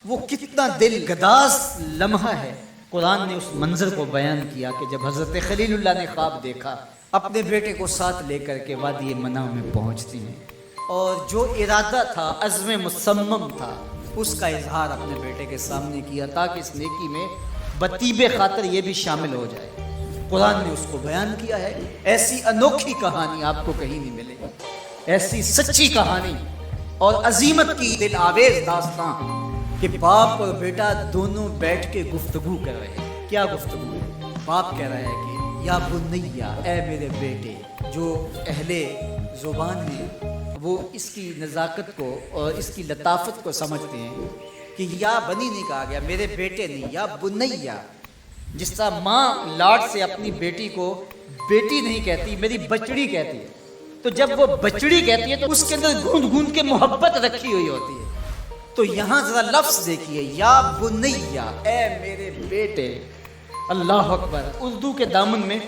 وہ کتنا دل گداز لمحہ ہے۔ قرآن نے اس منظر کو بیان کیا کہ جب حضرت خلیل اللہ نے خواب دیکھا، اپنے بیٹے کو ساتھ لے کر کے وادی منع میں پہنچتی ہیں، اور جو ارادہ تھا، عزم مصمم تھا، اس کا اظہار اپنے بیٹے کے سامنے کیا تاکہ اس نیکی میں بطیب خاطر یہ بھی شامل ہو جائے۔ قرآن نے اس کو بیان کیا ہے۔ ایسی انوکھی کہانی آپ کو کہیں نہیں ملے گی، ایسی سچی کہانی اور عظیمت کی دل آویز داستان کہ باپ اور بیٹا دونوں بیٹھ کے گفتگو کر رہے ہیں۔ کیا گفتگو ہے؟ باپ کہہ رہا ہے کہ یا بنیا، اے میرے بیٹے۔ جو اہل زبان ہیں وہ اس کی نزاکت کو اور اس کی لطافت کو سمجھتے ہیں کہ یا بنی نہیں کہا گیا، میرے بیٹے نہیں، یا بنیا۔ جس طرح ماں لاڈ سے اپنی بیٹی کو بیٹی نہیں کہتی، میری بچڑی کہتی ہے، تو جب وہ بچڑی کہتی ہے تو اس کے اندر گوند گوند کے محبت رکھی ہوئی ہوتی ہے۔ تو یہاں ذرا لفظ دیکھیے، یا بنیا، اے میرے بیٹے۔ اللہ اکبر۔ اردو کے دامن میں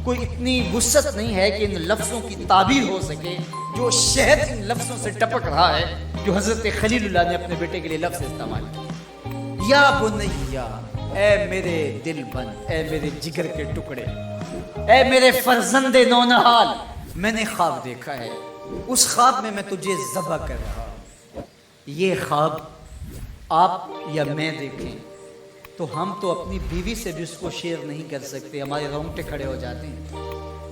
کوئی اتنی وسعت نہیں ہے کہ ان لفظوں کی تعبیر ہو سکے جو شہد ان لفظوں سے ٹپک رہا ہے جو حضرت خلیل اللہ نے اپنے بیٹے کے لیے لفظ استعمال کیا۔ یا بنیا، اے میرے دل بند، اے میرے جگر کے ٹکڑے، اے میرے فرزند نونہال، میں نے خواب دیکھا ہے، اس خواب میں تجھے ذبح کر رہا ہوں۔ یہ خواب آپ یا میں دیکھیں تو ہم تو اپنی بیوی سے بھی اس کو شیئر نہیں کر سکتے، ہمارے رونگٹے کھڑے ہو جاتے ہیں،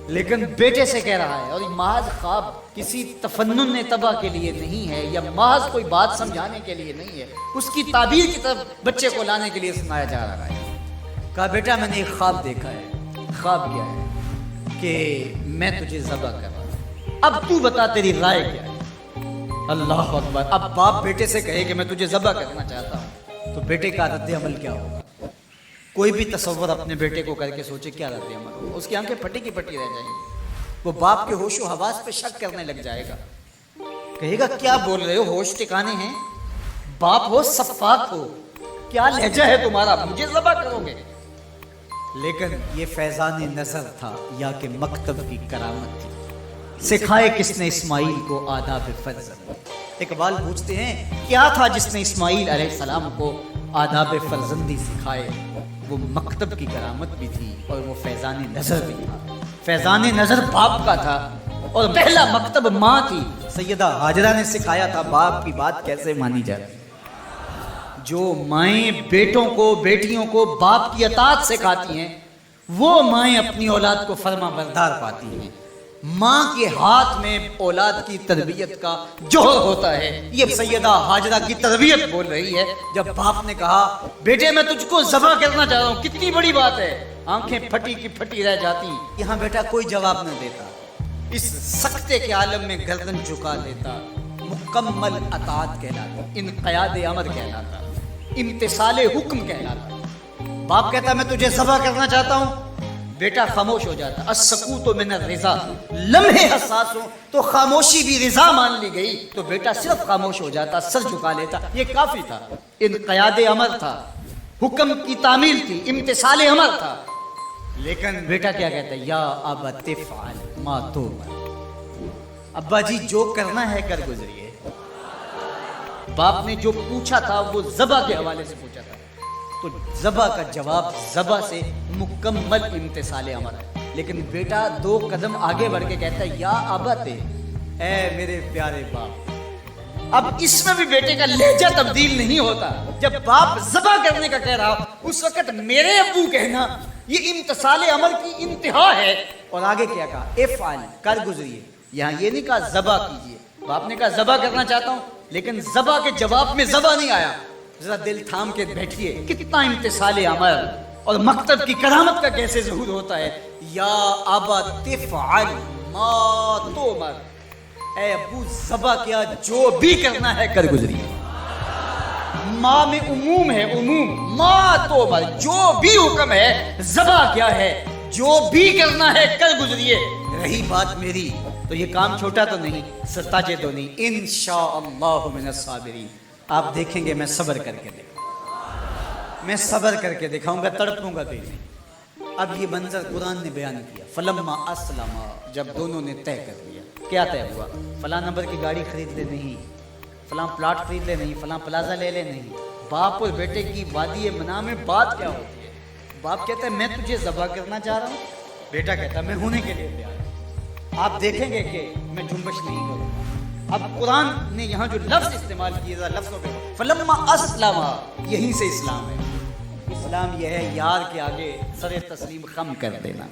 لیکن بیٹے سے کہہ رہا ہے۔ اور محض خواب کسی تفنن تباہ کے لیے نہیں ہے، یا محض کوئی بات سمجھانے کے لیے نہیں ہے، اس کی تعبیر کی طرف بچے کو لانے کے لیے سنایا جا رہا ہے۔ کہا بیٹا میں نے ایک خواب دیکھا ہے۔ خواب کیا ہے؟ کہ میں تجھے ذبح کر رہا ہوں، اب تو بتا تیری رائے کیا ہے؟ اللہ اکبر۔ اب باپ بیٹے سے کہے کہ میں تجھے ذبح کرنا چاہتا ہوں تو بیٹے کا رد عمل کیا ہوگا؟ کوئی بھی تصور اپنے بیٹے کو کر کے سوچے کیا رد عمل ہوگا؟ اس کی آنکھیں پھٹی کی پھٹی رہ جائیں گی، وہ باپ کے ہوش و حواس پہ شک کرنے لگ جائے گا، کہے گا کیا بول رہے ہو، ہوش ٹھکانے ہیں؟ باپ ہو، سفاک ہو، کیا لہجہ ہے تمہارا، مجھے ذبح کرو گے؟ لیکن یہ فیضان نظر تھا یا کہ مکتب کی کرامت تھی؟ سکھائے کس نے اسماعیل کو آداب فرزند؟ اقبال پوچھتے ہیں کیا تھا جس نے اسماعیل علیہ السلام کو آداب فرزندی سکھائے؟ وہ مکتب کی کرامت بھی تھی اور وہ فیضان نظر بھی تھا۔ فیضان نظر باپ کا تھا اور پہلا مکتب ماں تھی۔ سیدہ ہاجرہ نے سکھایا تھا باپ کی بات کیسے مانی جاتی۔ جو مائیں بیٹوں کو، بیٹیوں کو باپ کی اطاعت سکھاتی ہیں، وہ مائیں اپنی اولاد کو فرما بردار پاتی ہیں۔ ماں کے ہاتھ میں اولاد کی تربیت کا جوہر ہوتا ہے۔ یہ سیدہ ہاجرہ کی تربیت بول رہی ہے جب باپ نے کہا بیٹے میں تجھ کو ذبح کرنا چاہ رہا ہوں۔ کتنی بڑی بات ہے، آنکھیں پھٹی کی پھٹی رہ جاتی۔ یہاں بیٹا کوئی جواب نہ دیتا، اس سکتے کے عالم میں گردن جھکا دیتا۔ مکمل اطاعت کہلاتا، انقیاد امر کہلاتا، امتثال حکم کہلاتا۔ باپ کہتا میں تجھے ذبح کرنا چاہتا ہوں، بیٹا خاموش ہو جاتا۔ السکوت من الرضا، لمحے حساس ہو تو خاموشی بھی رضا مان لی گئی تو بیٹا صرف خاموش ہو جاتا، سر جھکا لیتا، یہ کافی تھا۔ انقیاد امر تھا، حکم کی تعمیل تھی، امتثال امر تھا۔ لیکن بیٹا کیا کہتا ہے؟ یا ابت افعل ما تؤمر، ابا جی جو کرنا ہے کر گزریے۔ باپ نے جو پوچھا تھا وہ ذبح کے حوالے سے پوچھا تھا، تو ذبح کا جواب ذبح سے مکمل امتثال امر ہے۔ لیکن بیٹا دو قدم آگے بڑھ کے کہتا ہے یا ابت، اے میرے پیارے باپ۔ اب اس میں بھی بیٹے کا لہجہ تبدیل نہیں ہوتا۔ جب باپ ذبح کرنے کا کہہ رہا اس وقت میرے ابو کہنا یہ امتثال امر کی انتہا ہے۔ اور آگے کیا کہا؟ افعل، کر گزریے۔ یہاں یہ نہیں کہا ذبح کیجیے، باپ نے کہا ذبح کرنا چاہتا ہوں، لیکن ذبح کے جواب میں ذبح نہیں آیا۔ ذرا دل تھام کے بیٹھیے، کتنا امتثال امر اور مکتب کی کرامت کا کیسے ظہور ہوتا ہے۔ یا ابا تفعل ما تؤمر، اے ابو ذبح کیا، جو بھی کرنا ہے کر گزریے۔ ماں میں عموم ہے، عموم، ما تؤمر، جو بھی حکم ہے، ذبح کیا ہے، جو بھی کرنا ہے کر گزریے۔ رہی بات میری تو یہ کام چھوٹا تو نہیں، ستاجے تو نہیں، انشاءاللہ من الصابرین۔ آپ دیکھیں گے میں صبر کر کے دکھاؤں گا، میں صبر کر کے دکھاؤں گا، تڑپوں گا بھی نہیں۔ اب یہ منظر قرآن نے بیان کیا، فلما اسلما، جب دونوں نے طے کر لیا۔ کیا طے ہوا؟ فلاں نمبر کی گاڑی خرید لے نہیں، فلاں پلاٹ خرید لے نہیں، فلاں پلازا لے لے نہیں، باپ اور بیٹے کی وادی منا میں بات کیا ہوتی ہے؟ باپ کہتا ہے میں تجھے ذبح کرنا چاہ رہا ہوں، بیٹا کہتا ہے میں ہونے کے لیے تیار ہوں۔ آپ دیکھیں گے کہ میں جنبش نہیں کروں گا۔ اب قرآن نے یہاں جو لفظ استعمال کیا لفظوں پہ فلما اسلم، یہیں سے اسلام ہے۔ اسلام یہ ہے یار کے آگے سر تسلیم خم کر دینا۔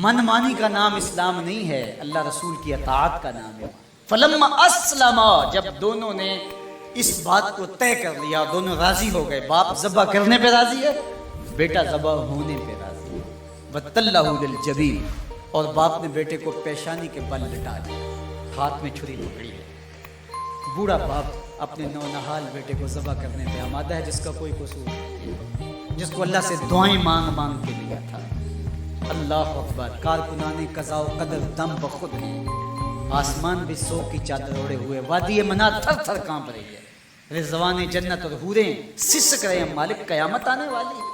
من مانی کا نام اسلام نہیں ہے، اللہ رسول کی اطاعت کا نام ہے۔ فلما اسلم، جب دونوں نے اس بات کو طے کر لیا، دونوں راضی ہو گئے، باپ ذبح کرنے پہ راضی ہے، بیٹا ذبح ہونے پہ راضی ہے۔ وَتَلَّهُ لِلْجَبِينِ، اور باپ نے بیٹے کو پیشانی کے بل لٹا دیا، ہاتھ میں چھری پکڑی ہے۔ بوڑھا باپ اپنے نونہال بیٹے کو ذبح کرنے پہ آمادہ ہے، جس کا کوئی قصور نہیں، جس کو اللہ سے دعائیں مانگ مانگ کے لیا تھا۔ اللہ اکبر، کارکنان قضاء و قدر دم بخود ہیں، آسمان بھی سوگ کی چادر اوڑے ہوئے، وادی منا تھر تھر کانپ رہی ہے، رضوان جنت اور حوریں سسک رہے ہیں، مالک قیامت آنے والی ہے۔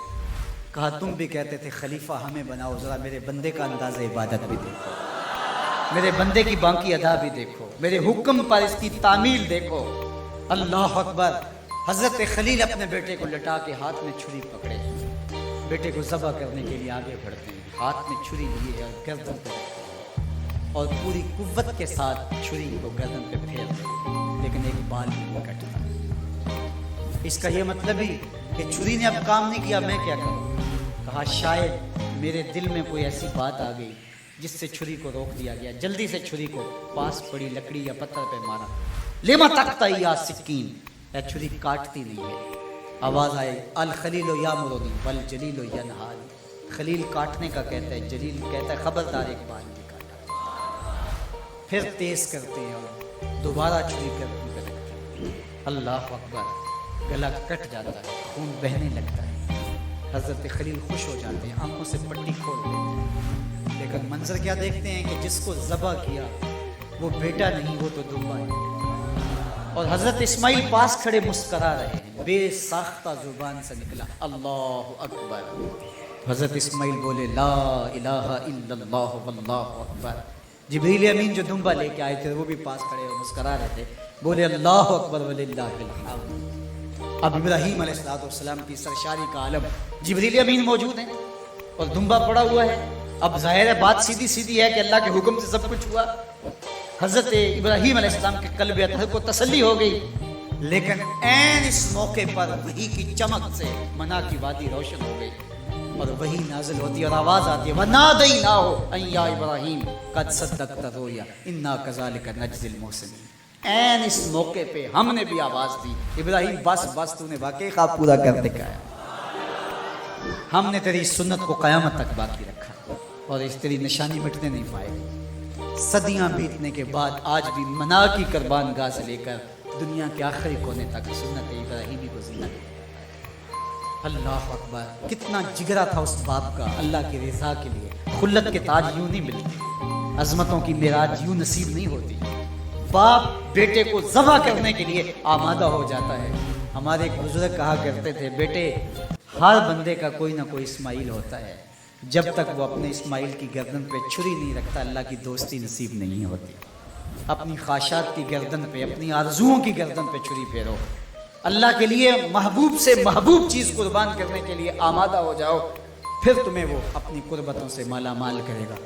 کہا تم بھی کہتے تھے خلیفہ ہمیں بناؤ، ذرا میرے بندے کا انداز عبادت بھی دیکھو، میرے بندے کی باقی ادا بھی دیکھو، میرے حکم پر اس کی تعمیل دیکھو۔ اللہ اکبر، حضرت خلیل اپنے بیٹے کو لٹا کے ہاتھ میں چھری پکڑے، بیٹے کو ذبح کرنے کے لیے آگے بڑھتے ہیں، ہاتھ میں چھری لیے اور گردن پہ رکھتے ہیں، اور پوری قوت کے ساتھ چھری کو گردن پہ پھیر دیتے، لیکن ایک بال بھی نہیں کٹتا۔ اس کا یہ مطلب ہی کہ چھری نے اب کام نہیں کیا، میں کیا کروں؟ کہا شاید میرے دل میں کوئی ایسی بات آ گئی جس سے چھری کو روک دیا گیا، جلدی سے چھری کو پاس پڑی لکڑی یا پتھر پہ مارا۔ لما تقطعی یا سکین، اے چھری کاٹتی نہیں ہے۔ آواز آئی الخلیل یامرنی والجلیل ینہانی، خلیل کاٹنے کا کہتا ہے، جلیل کہتا ہے خبردار ایک بال بھی کاٹا۔ پھر تیز کرتے ہیں اور دوبارہ چھری کرتے ہیں، اللہ اکبر، گلا کٹ جاتا ہے، خون بہنے لگتا ہے۔ حضرت خلیل خوش ہو جاتے ہیں، آنکھوں سے پٹی کھول دیتے ہیں، لیکن منظر کیا دیکھتے ہیں کہ جس کو ذبح کیا وہ بیٹا نہیں، وہ تو دمبا ہے۔ اور حضرت اسماعیل پاس کھڑے مسکرا رہے ہیں، بے ساختہ زبان سے نکلا اللہ اکبر۔ حضرت اسماعیل بولے لا الہ الا اللہ واللہ اکبر۔ جبریل امین جو دمبا لے کے آئے تھے وہ بھی پاس کھڑے اور مسکرا رہے تھے، بولے اللہ اکبر وللہ الحمد۔ اب ابراہیم علیہ السلام کی سرشاری کا عالم، جبریل امین موجود ہیں اور دمبا پڑا ہوا ہے۔ اب ظاہر ہے بات سیدھی سیدھی ہے کہ اللہ کے حکم سے سب کچھ ہوا۔ حضرت ابراہیم علیہ السلام کے قلب اطہر کو تسلی ہو گئی، لیکن عین اس موقع پر وحی کی چمک سے منا کی وادی روشن ہو گئی، اور وحی نازل ہوتی ہے اور آواز آتی ہے وَنَادَيْنَاهُ أَن يَا إِبْرَاهِيمُ قَدْ صَدَّقْتَ الرُّؤْيَا إِنَّا كَذَلِكَ نَجْزِي الْمُحْسِنِينَ۔ عین اس موقع پہ ہم نے بھی آواز دی، ابراہیم بس بس تو نے واقعی خواب پورا کر دکھایا، ہم نے تیری سنت کو قیامت تک باقی رکھا، اور اس تیری نشانی مٹنے نہیں پائے۔ صدیاں بیتنے کے بعد آج بھی منا کی قربان گاہ سے لے کر دنیا کے آخری کونے تک سنت ابراہیمی کو زندہ کیا۔ اللہ اکبر، کتنا جگرا تھا اس باپ کا اللہ کی رضا کے لیے۔ خلت کے تاج یوں نہیں ملتے، عظمتوں کی معراج یوں نصیب نہیں ہوتی۔ باپ بیٹے کو ذبح کرنے کے لیے آمادہ ہو جاتا ہے۔ ہمارے ایک بزرگ کہا کرتے تھے بیٹے ہر بندے کا کوئی نہ کوئی اسماعیل ہوتا ہے، جب تک وہ اپنے اسماعیل کی گردن پہ چھری نہیں رکھتا اللہ کی دوستی نصیب نہیں ہوتی۔ اپنی خواہشات کی گردن پہ، اپنی آرزوؤں کی گردن پہ چھری پھیرو، اللہ کے لیے محبوب سے محبوب چیز قربان کرنے کے لیے آمادہ ہو جاؤ، پھر تمہیں وہ اپنی قربتوں سے مالا مال کرے گا۔